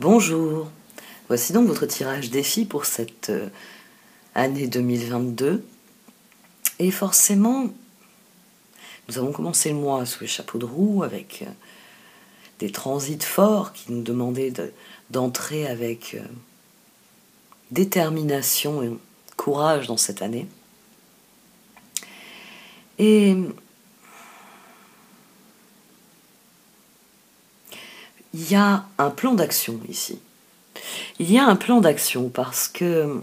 Bonjour, voici donc votre tirage défi pour cette année 2022. Et forcément, nous avons commencé le mois sous les chapeaux de roue avec des transits forts qui nous demandaient d'entrer avec détermination et courage dans cette année. Et il y a un plan d'action ici. Il y a un plan d'action parce que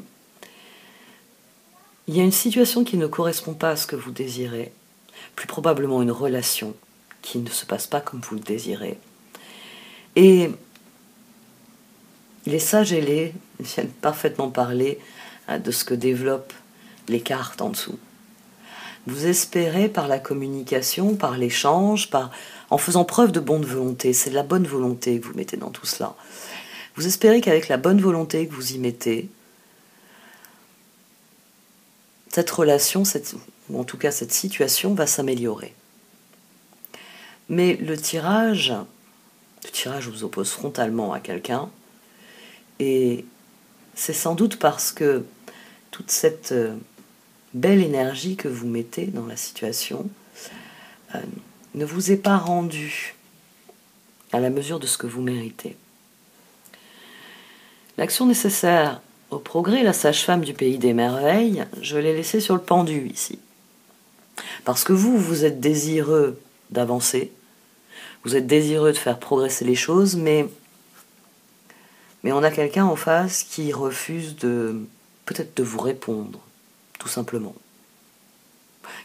il y a une situation qui ne correspond pas à ce que vous désirez, plus probablement une relation qui ne se passe pas comme vous le désirez. Et les sages ailés viennent parfaitement parler de ce que développent les cartes en dessous. Vous espérez par la communication, par l'échange, en faisant preuve de bonne volonté, c'est de la bonne volonté que vous mettez dans tout cela. Vous espérez qu'avec la bonne volonté que vous y mettez, cette relation, ou en tout cas cette situation va s'améliorer. Mais le tirage vous oppose frontalement à quelqu'un, et c'est sans doute parce que toute cette belle énergie que vous mettez dans la situation ne vous est pas rendue à la mesure de ce que vous méritez. L'action nécessaire au progrès, la sage-femme du pays des merveilles, je l'ai laissée sur le pendu ici. Parce que vous êtes désireux d'avancer, vous êtes désireux de faire progresser les choses, mais on a quelqu'un en face qui refuse peut-être de vous répondre, tout simplement.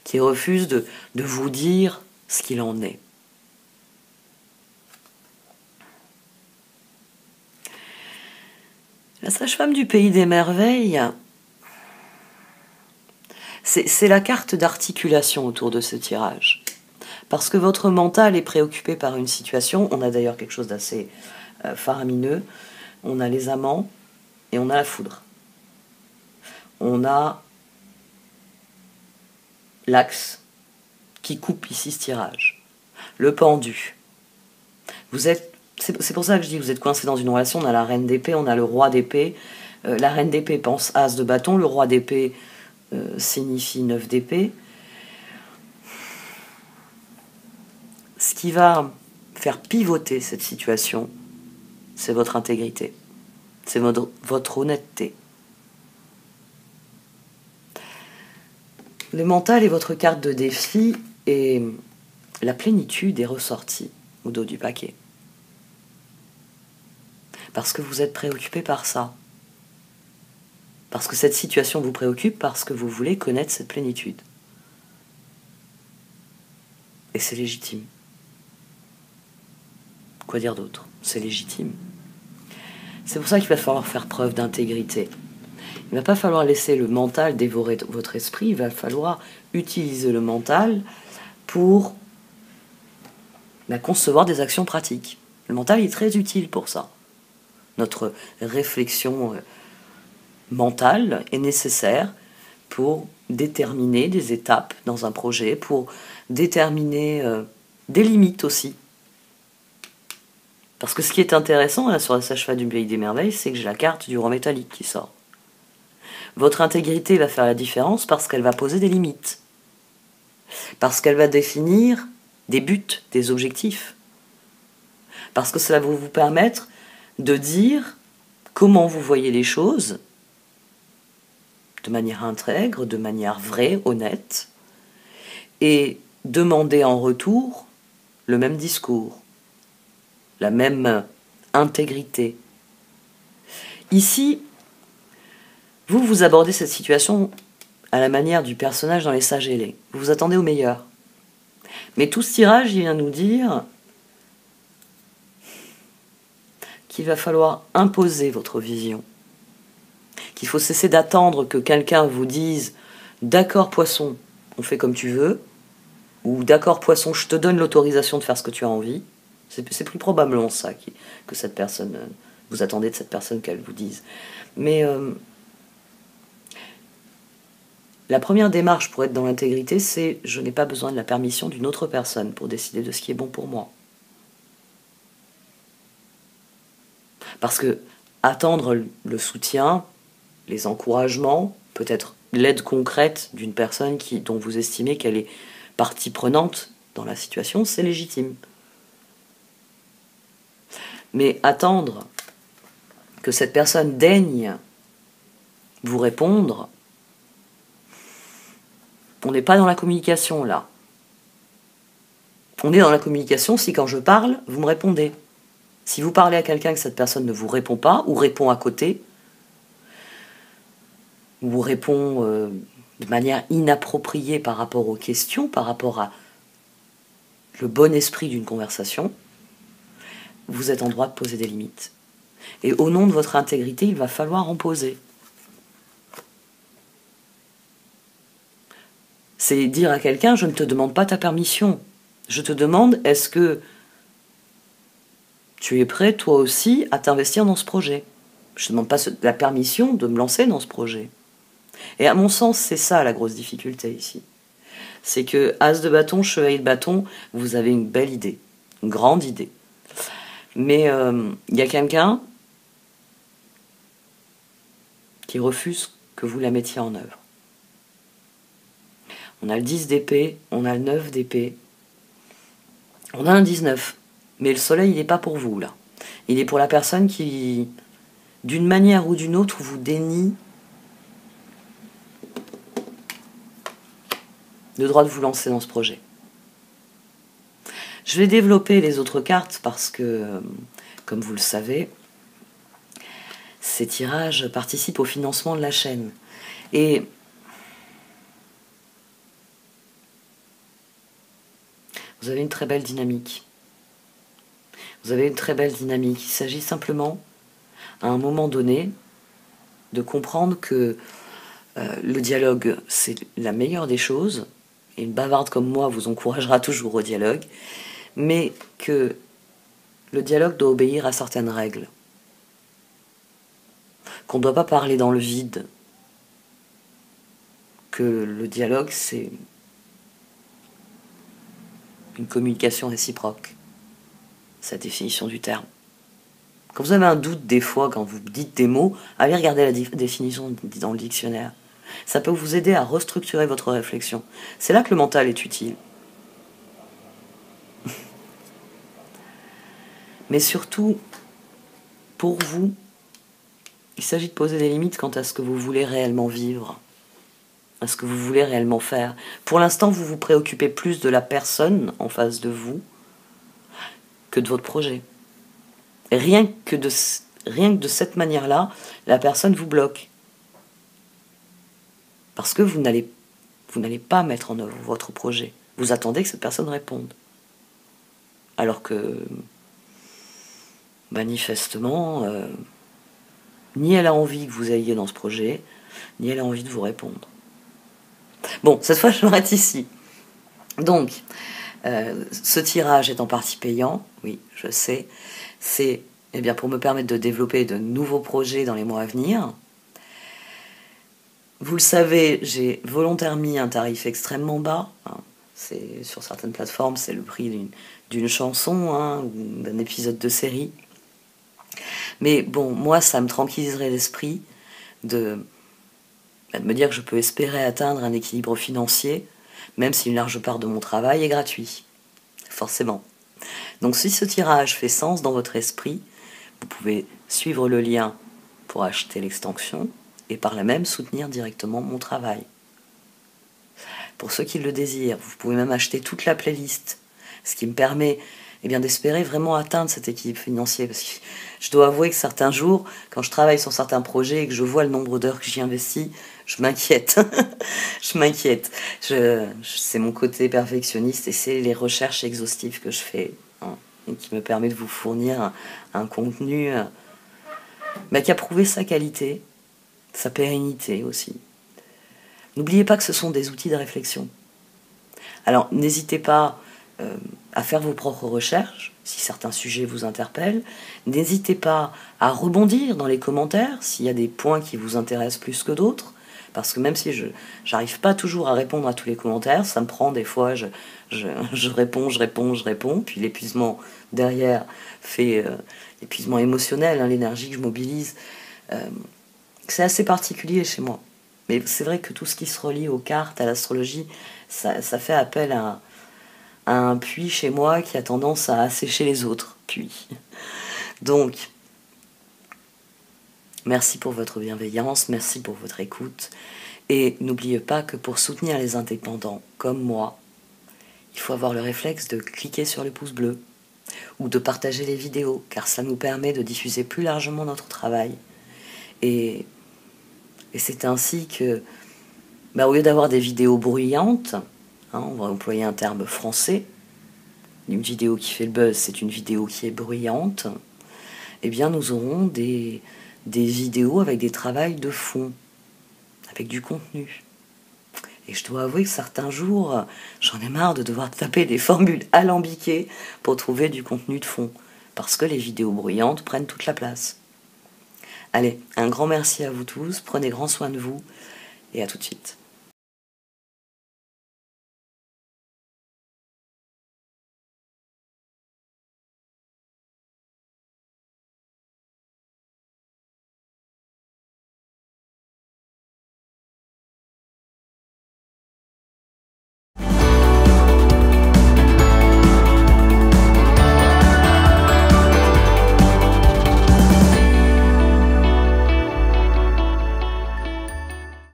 Qui refuse de vous dire ce qu'il en est. La sage-femme du pays des merveilles, c'est la carte d'articulation autour de ce tirage. Parce que votre mental est préoccupé par une situation, on a d'ailleurs quelque chose d'assez faramineux, on a les amants et on a la foudre. On a l'axe qui coupe ici ce tirage. Le pendu. C'est pour ça que je dis que vous êtes coincé dans une relation. On a la reine d'épée, on a le roi d'épée. La reine d'épée pense as de bâton, le roi d'épée signifie 9 d'épée. Ce qui va faire pivoter cette situation, c'est votre intégrité, c'est votre honnêteté. Le mental est votre carte de défi et la plénitude est ressortie au dos du paquet. Parce que vous êtes préoccupé par ça. Parce que cette situation vous préoccupe, parce que vous voulez connaître cette plénitude. Et c'est légitime. Quoi dire d'autre? C'est légitime. C'est pour ça qu'il va falloir faire preuve d'intégrité. Il ne va pas falloir laisser le mental dévorer votre esprit, il va falloir utiliser le mental pour concevoir des actions pratiques. Le mental est très utile pour ça. Notre réflexion mentale est nécessaire pour déterminer des étapes dans un projet, pour déterminer des limites aussi. Parce que ce qui est intéressant là, sur la sage-femme du pays des merveilles, c'est que j'ai la carte du roi métallique qui sort. Votre intégrité va faire la différence parce qu'elle va poser des limites. Parce qu'elle va définir des buts, des objectifs. Parce que cela va vous permettre de dire comment vous voyez les choses de manière intègre, de manière vraie, honnête, et demander en retour le même discours, la même intégrité. Ici, vous abordez cette situation à la manière du personnage dans Les Sages ailés. Vous vous attendez au meilleur. Mais tout ce tirage, il vient nous dire qu'il va falloir imposer votre vision. Qu'il faut cesser d'attendre que quelqu'un vous dise « D'accord, poisson, on fait comme tu veux » ou « D'accord, poisson, je te donne l'autorisation de faire ce que tu as envie ». C'est plus probablement ça que cette personne... vous attendez de cette personne qu'elle vous dise. Mais la première démarche pour être dans l'intégrité, c'est « Je n'ai pas besoin de la permission d'une autre personne pour décider de ce qui est bon pour moi ». Parce que attendre le soutien, les encouragements, peut-être l'aide concrète d'une personne dont vous estimez qu'elle est partie prenante dans la situation, c'est légitime. Mais attendre que cette personne daigne vous répondre, on n'est pas dans la communication là. On est dans la communication si quand je parle, vous me répondez. Si vous parlez à quelqu'un que cette personne ne vous répond pas, ou répond à côté, ou répond de manière inappropriée par rapport aux questions, par rapport à le bon esprit d'une conversation, vous êtes en droit de poser des limites. Et au nom de votre intégrité, il va falloir en poser. C'est dire à quelqu'un, je ne te demande pas ta permission. Je te demande, est-ce que tu es prêt, toi aussi, à t'investir dans ce projet? Je ne demande pas la permission de me lancer dans ce projet. Et à mon sens, c'est ça la grosse difficulté ici. C'est que, as de bâton, chevalier de bâton, vous avez une belle idée, une grande idée. Mais il y a quelqu'un qui refuse que vous la mettiez en œuvre. On a le 10 d'épée, on a le 9 d'épée, on a un 19. Mais le soleil, il n'est pas pour vous, là. Il est pour la personne qui, d'une manière ou d'une autre, vous dénie le droit de vous lancer dans ce projet. Je vais développer les autres cartes parce que, comme vous le savez, ces tirages participent au financement de la chaîne. Et vous avez une très belle dynamique. Vous avez une très belle dynamique. Il s'agit simplement, à un moment donné, de comprendre que le dialogue, c'est la meilleure des choses. Et une bavarde comme moi vous encouragera toujours au dialogue. Mais que le dialogue doit obéir à certaines règles. Qu'on ne doit pas parler dans le vide. Que le dialogue, c'est une communication réciproque. C'est la définition du terme. Quand vous avez un doute des fois, quand vous dites des mots, allez regarder la définition dans le dictionnaire. Ça peut vous aider à restructurer votre réflexion. C'est là que le mental est utile. Mais surtout, pour vous, il s'agit de poser des limites quant à ce que vous voulez réellement vivre, à ce que vous voulez réellement faire. Pour l'instant, vous vous préoccupez plus de la personne en face de vous que de votre projet. Et rien que de cette manière-là, la personne vous bloque. Parce que vous n'allez pas mettre en œuvre votre projet. Vous attendez que cette personne réponde. Alors que, manifestement, ni elle a envie que vous ayez dans ce projet, ni elle a envie de vous répondre. Bon, cette fois, je m'arrête ici. Donc, ce tirage est en partie payant, oui, je sais. C'est pour me permettre de développer de nouveaux projets dans les mois à venir. Vous le savez, j'ai volontairement mis un tarif extrêmement bas. C'est, sur certaines plateformes, c'est le prix d'une chanson ou d'un épisode de série. Mais bon, moi, ça me tranquilliserait l'esprit de me dire que je peux espérer atteindre un équilibre financier, même si une large part de mon travail est gratuit. Forcément. Donc si ce tirage fait sens dans votre esprit, vous pouvez suivre le lien pour acheter l'extension et par là même soutenir directement mon travail. Pour ceux qui le désirent, vous pouvez même acheter toute la playlist, ce qui me permet d'espérer vraiment atteindre cet équilibre financier. Parce que je dois avouer que certains jours, quand je travaille sur certains projets et que je vois le nombre d'heures que j'y investis, je m'inquiète. Je m'inquiète. C'est mon côté perfectionniste et c'est les recherches exhaustives que je fais et qui me permet de vous fournir un contenu qui a prouvé sa qualité, sa pérennité aussi. N'oubliez pas que ce sont des outils de réflexion. Alors, n'hésitez pas à faire vos propres recherches, si certains sujets vous interpellent. N'hésitez pas à rebondir dans les commentaires, s'il y a des points qui vous intéressent plus que d'autres. Parce que même si je n'arrive pas toujours à répondre à tous les commentaires, ça me prend des fois, je réponds, puis l'épuisement derrière fait l'épuisement émotionnel, hein, l'énergie que je mobilise. C'est assez particulier chez moi. Mais c'est vrai que tout ce qui se relie aux cartes, à l'astrologie, ça fait appel à un puits chez moi qui a tendance à assécher les autres puits. Donc, merci pour votre bienveillance, merci pour votre écoute. Et n'oubliez pas que pour soutenir les indépendants comme moi, il faut avoir le réflexe de cliquer sur le pouce bleu ou de partager les vidéos, car ça nous permet de diffuser plus largement notre travail. Et c'est ainsi que, au lieu d'avoir des vidéos bruyantes, hein, on va employer un terme français, une vidéo qui fait le buzz, c'est une vidéo qui est bruyante, eh bien nous aurons des vidéos avec des travails de fond, avec du contenu. Et je dois avouer que certains jours, j'en ai marre de devoir taper des formules alambiquées pour trouver du contenu de fond, parce que les vidéos bruyantes prennent toute la place. Allez, un grand merci à vous tous, prenez grand soin de vous, et à tout de suite.